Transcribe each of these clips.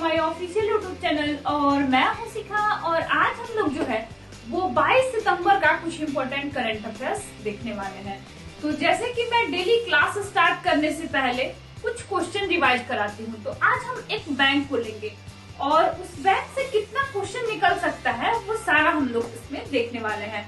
My official YouTube channel और मैं हूं शिखा। और आज हम लोग जो है वो 22 सितंबर का कुछ इम्पोर्टेंट करंट अफेयर्स देखने वाले हैं। तो जैसे कि मैं डेली क्लास स्टार्ट करने से पहले कुछ क्वेश्चन रिवाइज कराती हूँ, तो आज हम एक बैंक को लेंगे और उस बैंक से कितना क्वेश्चन निकल सकता है वो सारा हम लोग इसमें देखने वाले हैं।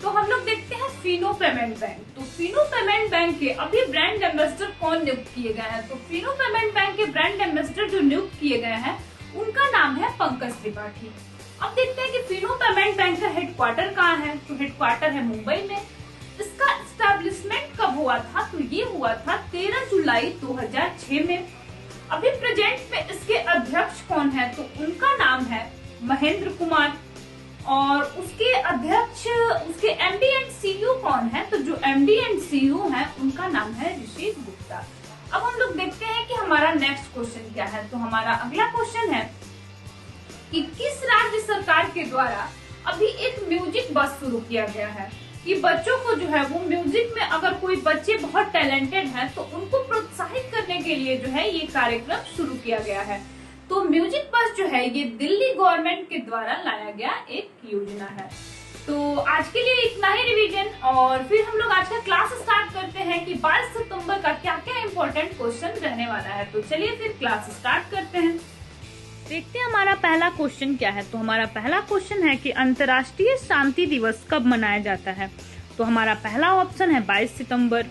तो हम लोग देखते हैं फिनो पेमेंट बैंक। तो फिनो पेमेंट बैंक के अभी ब्रांड एम्बेसडर कौन नियुक्त किए गए हैं? तो फिनो पेमेंट बैंक के ब्रांड एम्बेसडर जो नियुक्त किए गए हैं उनका नाम है पंकज त्रिपाठी। अब देखते हैं कि फिनो पेमेंट बैंक का हेडक्वार्टर कहाँ है। तो हेडक्वार्टर है मुंबई में। इसका एस्टेब्लिशमेंट कब हुआ था? तो ये हुआ था 13 जुलाई 2006 में। अभी प्रेजेंट में इसके अध्यक्ष कौन है? तो उनका नाम है महेंद्र कुमार। और उसके अध्यक्ष, उसके एमडी एंड सीईओ कौन है? तो जो एमडी एंड सीईओ है उनका नाम है ऋषि गुप्ता। अब हम लोग देखते हैं कि हमारा नेक्स्ट क्वेश्चन क्या है। तो हमारा अगला क्वेश्चन है कि किस राज्य सरकार के द्वारा अभी एक म्यूजिक बस शुरू किया गया है कि बच्चों को जो है वो म्यूजिक में, अगर कोई बच्चे बहुत टैलेंटेड हैं तो उनको प्रोत्साहित करने के लिए जो है ये कार्यक्रम शुरू किया गया है। तो म्यूजिक बस जो है ये दिल्ली गवर्नमेंट के द्वारा लाया गया एक योजना है। तो आज के लिए इतना ही रिवीजन, और फिर हम लोग आज का क्लास स्टार्ट करते हैं कि 22 सितंबर का क्या क्या इम्पोर्टेंट क्वेश्चन रहने वाला है। तो चलिए फिर क्लास स्टार्ट करते हैं। देखते हैं हमारा पहला क्वेश्चन क्या है। तो हमारा पहला क्वेश्चन है कि अंतर्राष्ट्रीय शांति दिवस कब मनाया जाता है? तो हमारा पहला ऑप्शन है 22 सितंबर,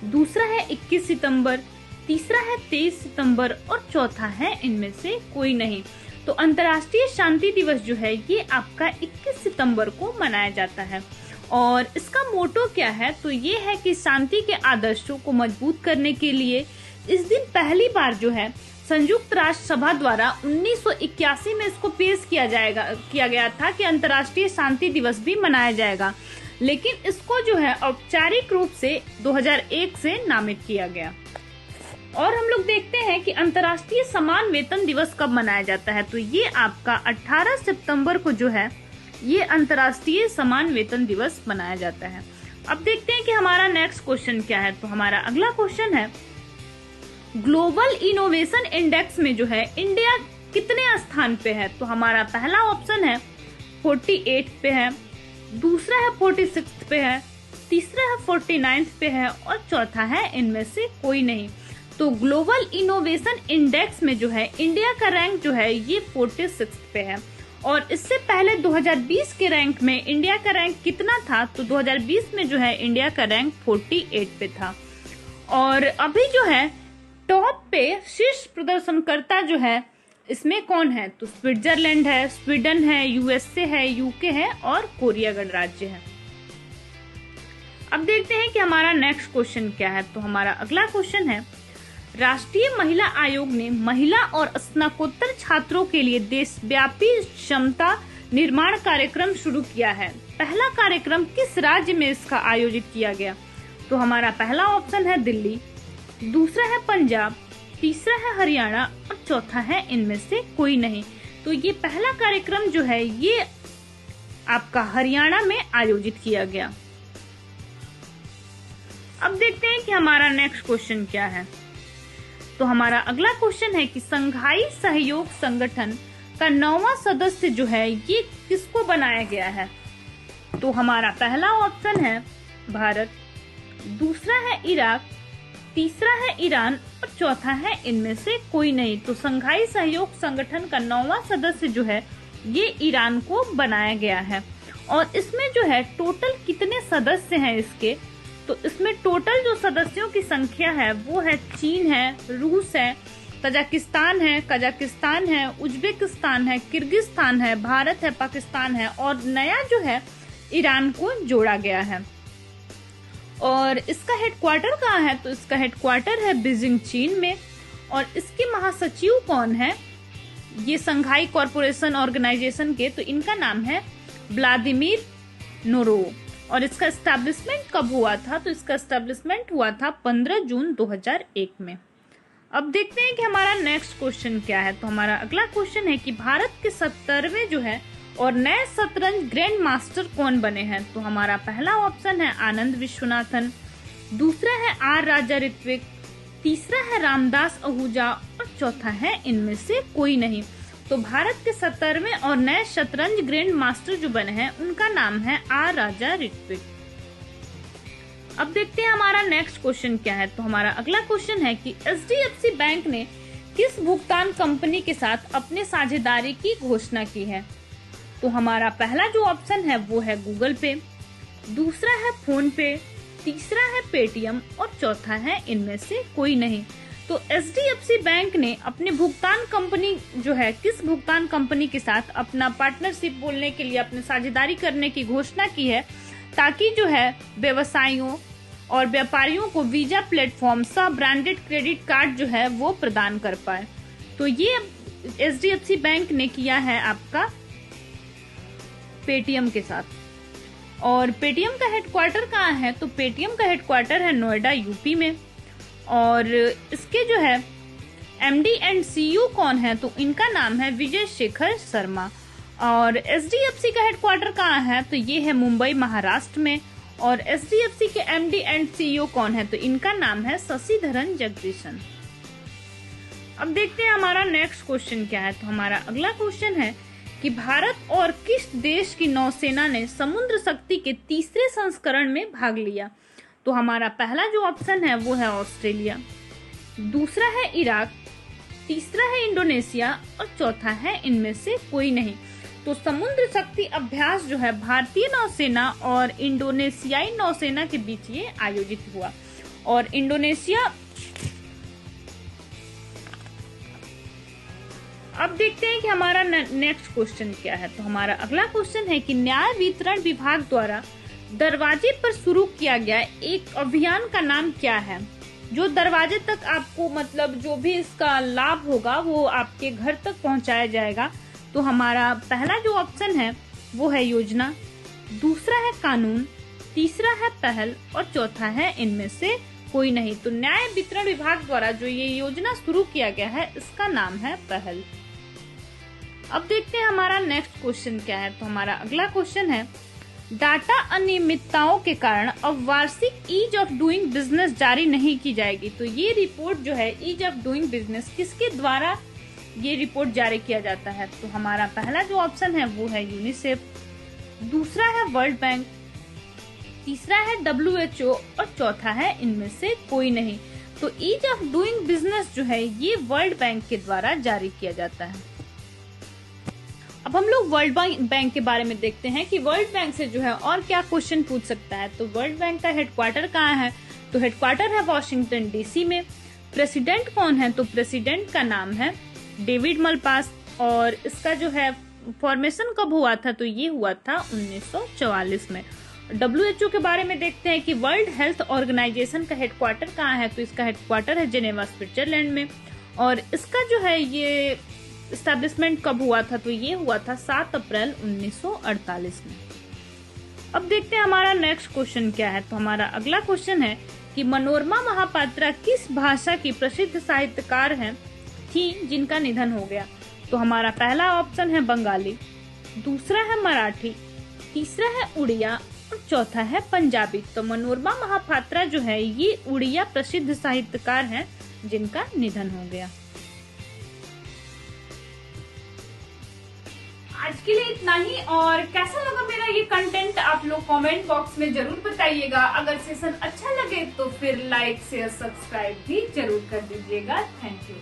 दूसरा है 21 सितंबर, तीसरा है 23 सितंबर और चौथा है इनमें से कोई नहीं। तो अंतर्राष्ट्रीय शांति दिवस जो है ये आपका 21 सितंबर को मनाया जाता है। और इसका मोटो क्या है? तो ये है कि शांति के आदर्शों को मजबूत करने के लिए इस दिन पहली बार जो है संयुक्त राष्ट्र सभा द्वारा 1981 में इसको पेश किया गया था कि अंतर्राष्ट्रीय शांति दिवस भी मनाया जाएगा, लेकिन इसको जो है औपचारिक रूप से 2001 से नामित किया गया। और हम लोग देखते हैं कि अंतर्राष्ट्रीय समान वेतन दिवस कब मनाया जाता है। तो ये आपका 18 सितंबर को जो है ये अंतर्राष्ट्रीय समान वेतन दिवस मनाया जाता है। अब देखते हैं कि हमारा नेक्स्ट क्वेश्चन क्या है। तो हमारा अगला क्वेश्चन है ग्लोबल इनोवेशन इंडेक्स में जो है इंडिया कितने स्थान पे है? तो हमारा पहला ऑप्शन है 48 पे है, दूसरा है 46 पे है, तीसरा है 49 पे है और चौथा है इनमें से कोई नहीं। तो ग्लोबल इनोवेशन इंडेक्स में जो है इंडिया का रैंक जो है ये 46 पे है। और इससे पहले 2020 के रैंक में इंडिया का रैंक कितना था? तो 2020 में जो है इंडिया का रैंक 48 पे था। और अभी जो है टॉप पे शीर्ष प्रदर्शनकर्ता जो है इसमें कौन है? तो स्विट्जरलैंड है, स्वीडन है, यूएसए है, यूके है और कोरिया गणराज्य है। अब देखते हैं कि हमारा नेक्स्ट क्वेश्चन क्या है। तो हमारा अगला क्वेश्चन है राष्ट्रीय महिला आयोग ने महिला और स्नातकोत्तर छात्रों के लिए देशव्यापी क्षमता निर्माण कार्यक्रम शुरू किया है। पहला कार्यक्रम किस राज्य में इसका आयोजित किया गया? तो हमारा पहला ऑप्शन है दिल्ली, दूसरा है पंजाब, तीसरा है हरियाणा और चौथा है इनमें से कोई नहीं। तो ये पहला कार्यक्रम जो है ये आपका हरियाणा में आयोजित किया गया। अब देखते हैं कि हमारा नेक्स्ट क्वेश्चन क्या है। तो हमारा अगला क्वेश्चन है कि संघाई सहयोग संगठन का 9वां सदस्य जो है ये किसको बनाया गया है? तो हमारा पहला ऑप्शन है भारत, दूसरा है इराक, तीसरा है ईरान और चौथा है इनमें से कोई नहीं। तो संघाई सहयोग संगठन का 9वां सदस्य जो है ये ईरान को बनाया गया है। और इसमें जो है टोटल कितने सदस्य हैं इसके? तो इसमें टोटल जो सदस्यों की संख्या है वो है चीन है, रूस है, कजाकिस्तान है, उज्बेकिस्तान है, किर्गिस्तान है, भारत है, पाकिस्तान है और नया जो है ईरान को जोड़ा गया है। और इसका हेडक्वार्टर कहाँ है? तो इसका हेडक्वार्टर है बीजिंग, चीन में। और इसके महासचिव कौन है? ये संघाई कॉरपोरेशन ऑर्गेनाइजेशन के, तो इनका नाम है व्लादिमीर नोरोव। और इसका एस्टेब्लिशमेंट कब हुआ था? तो इसका एस्टेब्लिशमेंट हुआ था 15 जून 2001 में। अब देखते हैं कि हमारा नेक्स्ट क्वेश्चन क्या है। तो हमारा अगला क्वेश्चन है कि भारत के 70वें जो है और नए शतरंज ग्रैंड मास्टर कौन बने हैं? तो हमारा पहला ऑप्शन है आनंद विश्वनाथन, दूसरा है आर राजा ऋत्विक, तीसरा है रामदास आहूजा और चौथा है इनमें से कोई नहीं। तो भारत के 17वें और नए शतरंज ग्रैंड मास्टर जो बने हैं उनका नाम है आर राजा रिट्विक। अब देखते हैं हमारा नेक्स्ट क्वेश्चन क्या है। तो हमारा अगला क्वेश्चन है कि एचडीएफसी बैंक ने किस भुगतान कंपनी के साथ अपने साझेदारी की घोषणा की है। तो हमारा पहला जो ऑप्शन है वो है गूगल पे, दूसरा है फोन पे, तीसरा है पेटीएम और चौथा है इनमें से कोई नहीं। तो एचडीएफसी बैंक ने अपने भुगतान कंपनी जो है किस भुगतान कंपनी के साथ अपना पार्टनरशिप बोलने के लिए अपने साझेदारी करने की घोषणा की है, ताकि जो है व्यवसायियों और व्यापारियों को वीजा प्लेटफॉर्म सह ब्रांडेड क्रेडिट कार्ड जो है वो प्रदान कर पाए। तो ये एचडीएफसी बैंक ने किया है आपका पेटीएम के साथ। और पेटीएम का हेडक्वार्टर कहाँ है। तो पेटीएम का हेडक्वार्टर है नोएडा यूपी में। और इसके जो है एमडी एंड सीईओ कौन है। तो इनका नाम है विजय शेखर शर्मा। और एचडीएफसी का हेडक्वार्टर कहाँ है। तो ये है मुंबई महाराष्ट्र में। और एचडीएफसी के एमडी एंड सीईओ कौन है। तो इनका नाम है शशिधरन जगदीशन। अब देखते हैं हमारा नेक्स्ट क्वेश्चन क्या है। तो हमारा अगला क्वेश्चन है कि भारत और किस देश की नौसेना ने समुद्र शक्ति के तीसरे संस्करण में भाग लिया। तो हमारा पहला जो ऑप्शन है वो है ऑस्ट्रेलिया, दूसरा है इराक, तीसरा है इंडोनेशिया और चौथा है इनमें से कोई नहीं। तो समुद्र शक्ति अभ्यास जो है भारतीय नौसेना और इंडोनेशियाई नौसेना के बीच ये आयोजित हुआ। और इंडोनेशिया, अब देखते हैं कि हमारा नेक्स्ट क्वेश्चन क्या है। तो हमारा अगला क्वेश्चन है कि न्याय वितरण विभाग द्वारा दरवाजे पर शुरू किया गया एक अभियान का नाम क्या है, जो दरवाजे तक आपको मतलब जो भी इसका लाभ होगा वो आपके घर तक पहुंचाया जाएगा। तो हमारा पहला जो ऑप्शन है वो है योजना, दूसरा है कानून, तीसरा है पहल और चौथा है इनमें से कोई नहीं। तो न्याय वितरण विभाग द्वारा जो ये योजना शुरू किया गया है इसका नाम है पहल। अब देखते हैं हमारा नेक्स्ट क्वेश्चन क्या है। तो हमारा अगला क्वेश्चन है डाटा अनियमितताओं के कारण अब वार्षिक ईज ऑफ डूइंग बिजनेस जारी नहीं की जाएगी। तो ये रिपोर्ट जो है ईज ऑफ डूइंग बिजनेस किसके द्वारा ये रिपोर्ट जारी किया जाता है। तो हमारा पहला जो ऑप्शन है वो है यूनिसेफ, दूसरा है वर्ल्ड बैंक, तीसरा है WHO और चौथा है इनमें से कोई नहीं। तो ईज ऑफ डूइंग बिजनेस जो है ये वर्ल्ड बैंक के द्वारा जारी किया जाता है। अब हम लोग वर्ल्ड बैंक के बारे में देखते हैं कि वर्ल्ड बैंक से जो है और क्या क्वेश्चन पूछ सकता है। तो वर्ल्ड बैंक का हेडक्वार्टर कहाँ है। तो हेडक्वार्टर है वॉशिंगटन डीसी में। प्रेसिडेंट कौन है। तो प्रेसिडेंट का नाम है डेविड मलपास। और इसका जो है फॉर्मेशन कब हुआ था। तो ये हुआ था 1944 में। WHO के बारे में देखते हैं कि वर्ल्ड हेल्थ ऑर्गेनाइजेशन का हेडक्वार्टर कहाँ है। तो इसका हेडक्वार्टर है जेनेवा स्विट्जरलैंड में। और इसका जो है ये एस्टैब्लिशमेंट कब हुआ था। तो ये हुआ था 7 अप्रैल 1948 में। अब देखते हैं हमारा नेक्स्ट क्वेश्चन क्या है। तो हमारा अगला क्वेश्चन है कि मनोरमा महापात्रा किस भाषा की प्रसिद्ध साहित्यकार हैं थी जिनका निधन हो गया। तो हमारा पहला ऑप्शन है बंगाली, दूसरा है मराठी, तीसरा है उड़िया और चौथा है पंजाबी। तो मनोरमा महापात्रा जो है ये उड़िया प्रसिद्ध साहित्यकार हैं जिनका निधन हो गया। आज के लिए इतना ही। और कैसा लगा मेरा ये कंटेंट आप लोग कमेंट बॉक्स में जरूर बताइएगा। अगर सेशन अच्छा लगे तो फिर लाइक शेयर सब्सक्राइब भी जरूर कर दीजिएगा। Thank you.